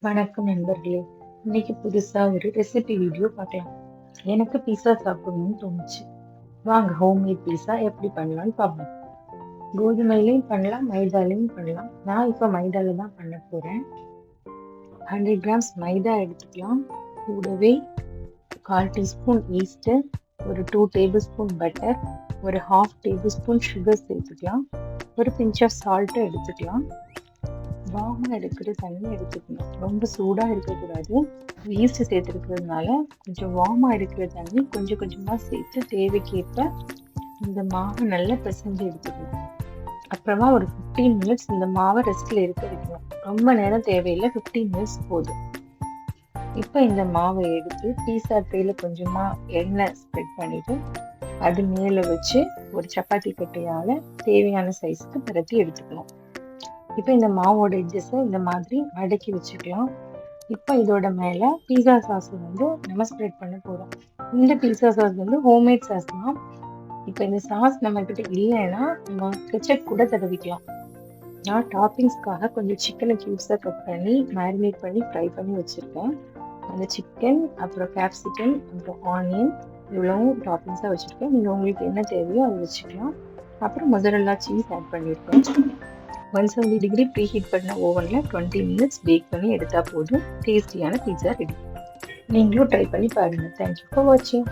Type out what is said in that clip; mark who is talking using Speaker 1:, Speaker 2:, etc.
Speaker 1: வணக்கம் நண்பர்களே. இன்னைக்கு புதுசா ஒரு ரெசிபி வீடியோ பார்க்கலாம். எனக்கு பீஸா சாப்பிடணும்னு தோணுச்சு. வாங்க ஹோம்மேட் பீஸா எப்படி பண்ணலாம்னு பார்ப்போம். கோதுமையிலையும் பண்ணலாம், மைதாலையும் பண்ணலாம். நான் இப்போ மைதால தான் பண்ண போறேன். 100 கிராம்ஸ் மைதா எடுத்துக்கலாம். கூடவே 1/4 டீஸ்பூன் ஈஸ்ட், ஒரு 2 டேபிள் ஸ்பூன் பட்டர், ஒரு 1/2 டேபிள் ஸ்பூன் சுகர் சேர்த்துக்கலாம். ஒரு பிஞ்ச் ஆஃப் சால்ட்டை எடுத்துக்கலாம். வார்மாக எடுக்கிற தண்ணி எடுத்துக்கணும். ரொம்ப சூடாக இருக்கக்கூடாது. ஈஸ்ட் சேர்த்துருக்கிறதுனால கொஞ்சம் வார்மாக எடுக்கிற தண்ணி கொஞ்சம் கொஞ்சமாக சேர்த்து தேவைக்கேற்ப இந்த மாவை நல்லா பிசைஞ்சு எடுத்துக்கணும். அப்புறமா ஒரு 15 மினிட்ஸ் இந்த மாவை ரெஸ்ட்டில் இருக்க வைக்கணும். ரொம்ப நேரம் தேவையில்லை, 15 மினிட்ஸ் போதும். இப்போ இந்த மாவை எடுத்து பீஸா ட்ரேயில் கொஞ்சமாக எண்ணெய் ஸ்ப்ரெட் பண்ணிவிட்டு அது மேலே வச்சு ஒரு சப்பாத்தி கட்டையால் தேவையான சைஸ்க்கு பரத்தி எடுத்துக்கணும். இப்போ இந்த மாவோட எட்ஜஸை இந்த மாதிரி மடக்கி வச்சுக்கலாம். இப்போ இதோட மேலே பீஸா சாஸ் நம்ம ஸ்ப்ரெட் பண்ண போகிறோம். இந்த பீஸா சாஸ் ஹோம்மேட் சாஸ் தான். இப்போ இந்த சாஸ் நம்மக்கிட்ட இல்லைன்னா நம்ம கெச்சப் கூட தடவிக்கலாம். நான் டாப்பிங்ஸ்க்காக கொஞ்சம் சிக்கனை க்யூப்ஸாக கட் பண்ணி மேரினேட் பண்ணி ஃப்ரை பண்ணி வச்சுருக்கேன். அந்த சிக்கன், அப்புறம் கேப்சிகம், அப்புறம் ஆனியன் இவ்வளவும் டாப்பிங்ஸாக வச்சுருக்கேன். நீங்கள் உங்களுக்கு என்ன தேவையோ அதை வச்சுக்கலாம். அப்புறம் மொசரெல்லா சீஸ் ஆட் பண்ணியிருக்கேன். 170 டிகிரி ப்ரீ ஹீட் பண்ண ஓவனில் 20 மினிட்ஸ் பேக் பண்ணி எடுத்தால் போதும். டேஸ்டியான பீஸா ரெடி. நீங்களும் ட்ரை பண்ணி பாருங்கள். தேங்க்யூ ஃபார் வாட்சிங்.